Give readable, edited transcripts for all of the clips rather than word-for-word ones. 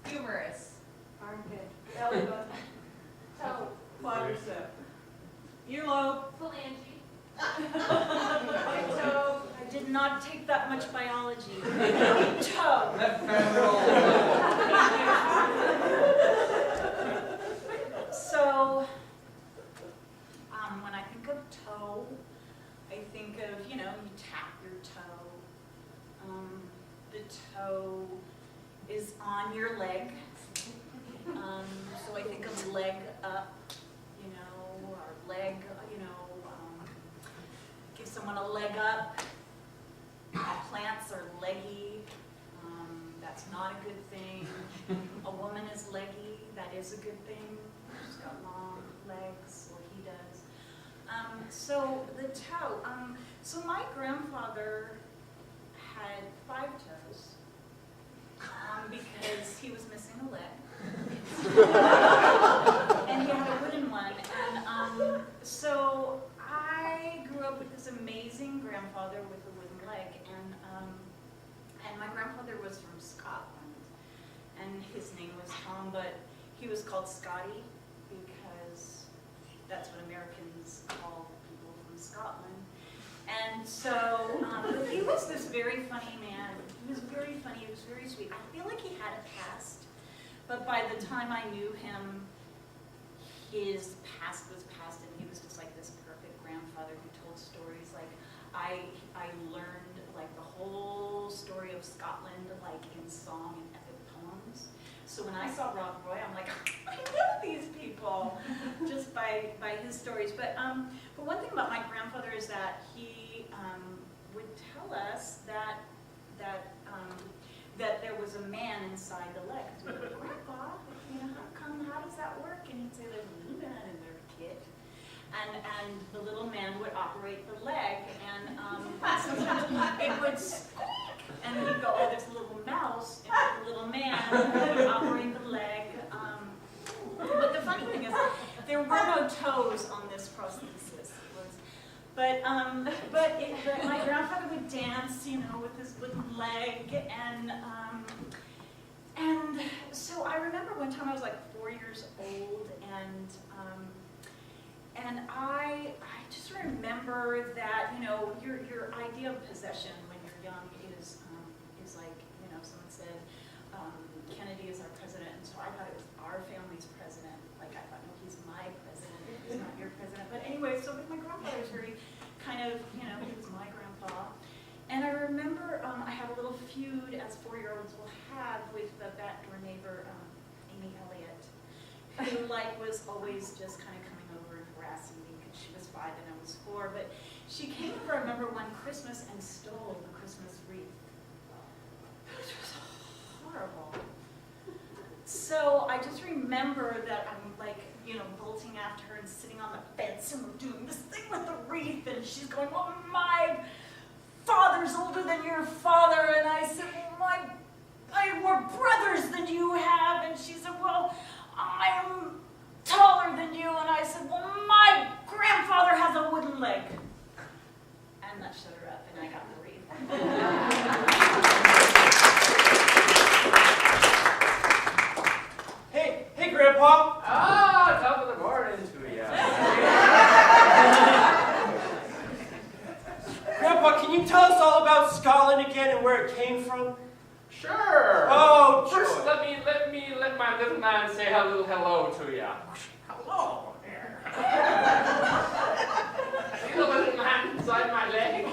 Humorous. Armpit. Belly button. Toe. Quadricep. Earlobe. Phalange. Big toe. I did not take that much biology. Toe. So, when I think of toe, I think of, you tap your toe. The toe is on your leg. So I think of leg up, or leg, give someone a leg up. Plants are leggy. That's not a good thing. A woman is leggy. That is a good thing. She's got long legs, or he does. So the toe. So my grandfather had 5 toes because he was missing a leg. And he had a wooden one. And so I grew up with this amazing grandfather with a wooden leg. And my grandfather was from Scotland. And his name was Tom, but he was called Scotty because that's what Americans call people from Scotland. And so, but he was this very funny man. He was very funny, he was very sweet. I feel like he had a past, but by the time I knew him, his past was past, and he was just like this perfect grandfather who told stories. Like, I learned like the whole story of Scotland, like in song and epic poems. So when I saw Rob Roy, I'm like, I know these people just by his stories. But one thing about my grandfather is that he would tell us that there was a man inside the leg. So we'd go, Grandpa, how does that work? And he'd say, there's a little man in there, kid. And the little man would operate the leg, and sometimes it would squeak, and he'd go, oh, there's a little mouse, and the little man would operate the leg. But the funny thing is, there were no toes on this prosthesis. But my grandfather would dance, with his wooden leg, and so I remember one time I was like 4 years old, and I just remember that your idea of possession when you're young is like someone said Kennedy is our president, and so I thought it was our family's president. Like I thought, no, he's my president, he's not your president. But anyway, so my grandfather was very kind of he was my grandpa, and I remember I had a little feud as 4-year-olds will have with the backdoor neighbor Amy Elliott, who was always just kind of coming over and harassing me because she was 5 and I was 4. But she came over, I remember, one Christmas and stole the Christmas wreath. It was horrible. So I just remember that I'm bolting after her and sitting on the fence and we're doing this thing with the wreath, and she's going, well, my father's older than your father. And I said, well, I have more brothers than you have. And she said, well, I'm taller than you. And I said, well, my grandfather has a wooden leg. And that shut her up, and I got the wreath. Hey, Grandpa. Top of the morning to ya. Grandpa, can you tell us all about Scotland again and where it came from? Sure. Oh, first joy. let my little man say a little hello to ya. Hello there. See the little man inside my leg?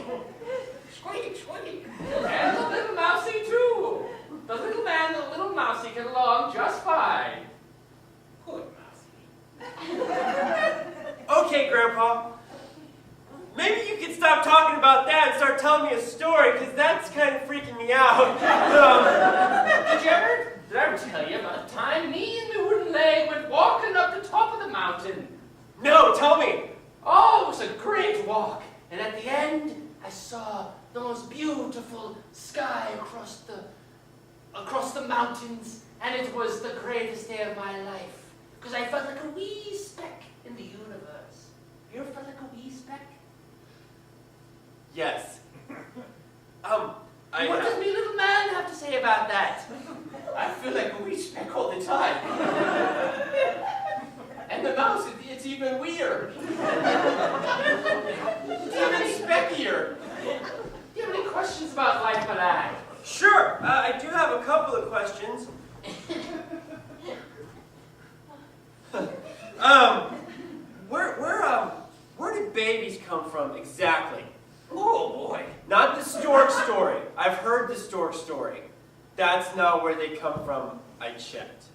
Squeak, squeak. And the little mousey too. The little man and the little mousey get along just fine. Good mousey. Okay, Grandpa. Maybe you could stop talking about that and start telling me a story, because that's kind of freaking me out. Did I ever tell you about the time me and my wooden leg went walking up the top of the mountain? No, tell me. Oh, it was a great walk. And at the end, I saw the most beautiful sky across the mountains, and it was the greatest day of my life, because I felt like a wee speck in the universe. You ever felt like a wee speck? Yes. What does me little man have to say about that? I feel like a wee speck all the time. And the mouse, it's even weirder. It's even speckier. Do you have any questions about life, Malak? Sure, I do have a couple of questions. Where did babies come from exactly? Oh, boy. Not the stork story. I've heard the stork story. That's not where they come from. I checked.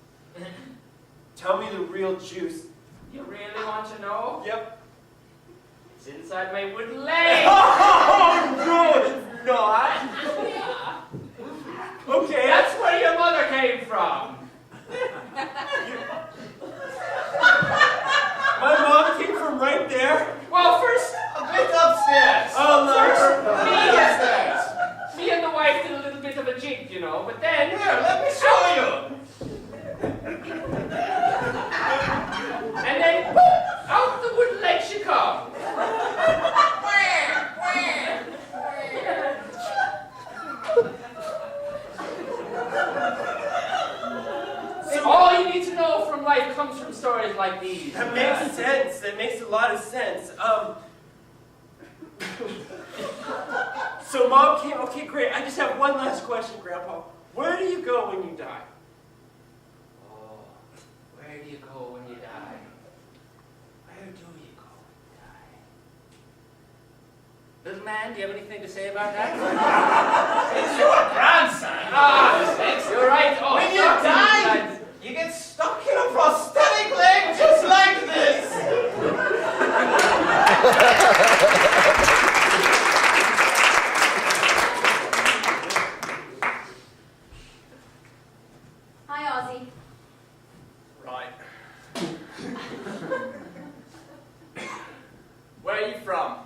Tell me the real juice. You really want to know? Yep. It's inside my wooden leg. Oh, no, it's not. Yeah. Okay. That's where your mother came from. My mom came from right there. Well, first, a bit upstairs. Oh, no. Me and the wife did a little bit of a jig, you know, but then... Here, let me show you. And then, whoop, out the wooden leg she come. All you need to know from life comes from stories like these. That makes sense. That makes a lot of sense. So mom came. Okay, great. I just have one last question, Grandpa. Where do you go when you die? Oh, where do you go when you die? Where do you go when you die? Little man, do you have anything to say about that? It's your grandson. You're right. Oh, When you sorry. die, you get stuck in a prosthetic leg just like this. Hi, Ozzy. Right. Where are you from?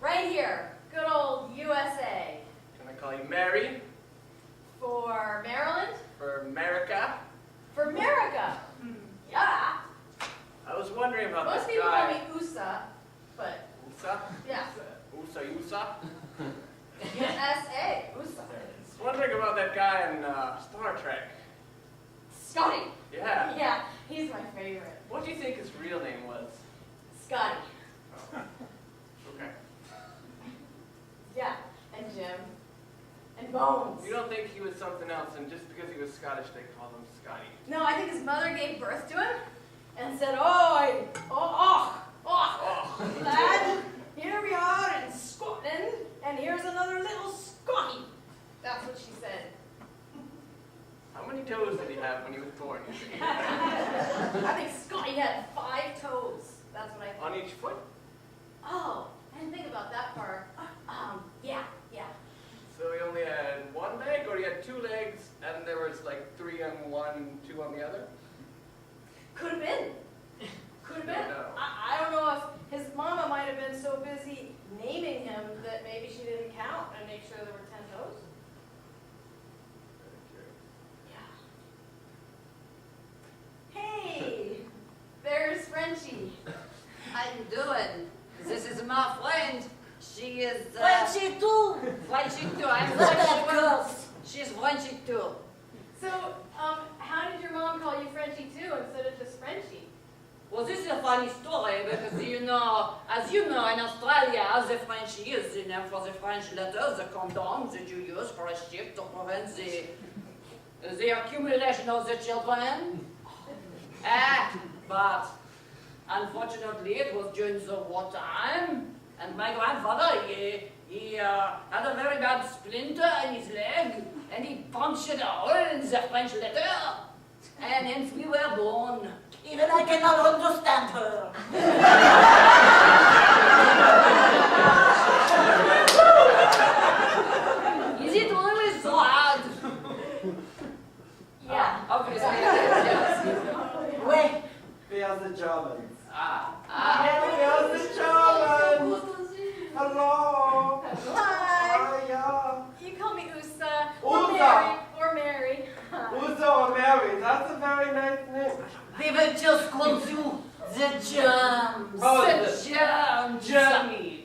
Right here. Good old USA. Can I call you Mary? For Maryland? For America? For America. Yeah. I was wondering about Most this people call guy. me USA, but USA? yeah. USA? USA. USA. I was wondering about that guy in Star Trek. Scotty. Yeah. Yeah, he's my favorite. What do you think his real name was? Scotty. Oh. Okay. Yeah. And Jim. And Bones. You don't think he was something else, and just because he was Scottish, they called him Scotty? No, I think his mother gave birth to him and said, lad, here we are in Scotland, and here's another little Scotty. That's what she said. How many toes did he have when he was born? You think? I think Scotty had 5 toes. That's what I think. On each foot? Oh, I didn't think about that part. Yeah. So he only had one leg, or he had 2 legs, and there was like 3 on one, 2 on the other? Could have been. Could have been. No. I don't know if his mama might have been so busy naming him that maybe she didn't count and make sure there were 10 toes. Yeah. Hey, there's Frenchie. How you doing? This is my friend. She is Frenchy too. Frenchy too. I'm Look at that Frenchy. girl. She's Frenchy too. So, how did your mom call you Frenchie too instead of just Frenchie? Well, this is a funny story because as you know, in Australia, the Frenchie is the name for the French letters, the condom that you use for a ship to prevent the accumulation of the children. But unfortunately, it was during the wartime. And my grandfather, he had a very bad splinter in his leg, and he punctured a hole in the French letter, and hence we were born. Even I cannot understand her. Is it really so hard? Yeah. Obviously, yes. Wait. We are the Germans. Ah. We are the Germans. Hello. Hi. Hiya. You call me Usa or Usa. Mary or Mary. Uzo or Mary. That's a very nice name. They will just call you the germs. Oh, The the germs. Jeremy.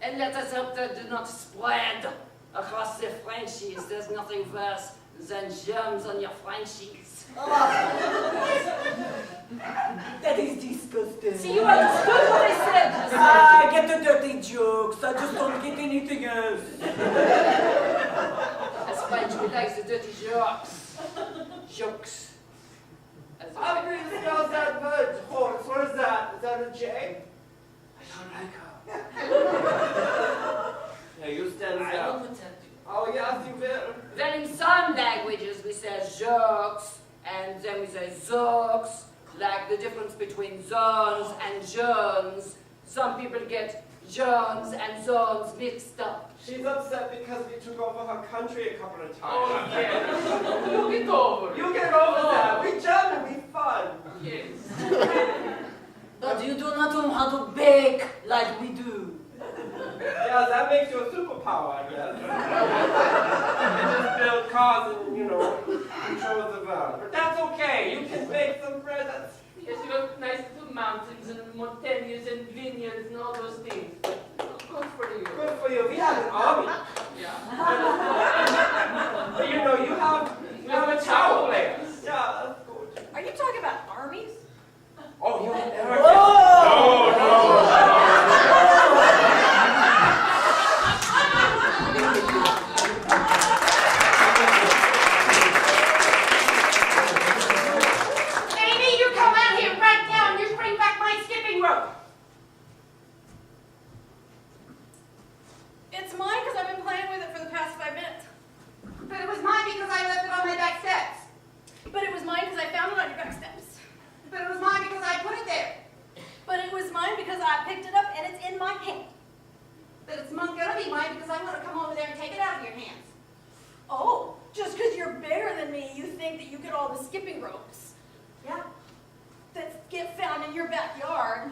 And let us hope that do not spread across the Frenchies. There's nothing worse than germs on your French cheeks. That is disgusting. See, you understood what I said. I get the dirty jokes. I just don't get anything else. As French, we like the dirty jokes. Jokes. As How do you spell that word? Horse, what is that? Is that a J? I don't like her. Yeah, you stand I down. will protect you. Oh, yes, you will. Then in some languages we say jokes, and then we say zooks, like the difference between zones and jones. Some people get jones and zones mixed up. She's upset because we took over her country a couple of times. Oh, yeah. You get over it. You get over that. We German, we fun. Yes. But you do not know how to bake like we do. Yeah, that makes you a superpower, I guess. You just build cars and, control the world. But that's okay. You can make some bread. That's... Yes, you have nice little mountains and mountains and vineyards and all those things. Good for you. Good for you. We have an army. Yeah. But you have a tower players. Yeah, that's good. Are you talking about armies? Oh, you never Whoa! Amy, you come out here right now and you bring back my skipping rope. It's mine because I've been playing with it for the past 5 minutes. But it was mine because I left it on my back steps. But it was mine because I found it on your back steps. But it was mine because I put it there. But it was mine because I picked it up and it's in my hand. But it's gonna be mine because I'm gonna come over there and take it out of your hands. Oh, just because you're bigger than me, you think that you get all the skipping ropes Yeah. that get found in your backyard.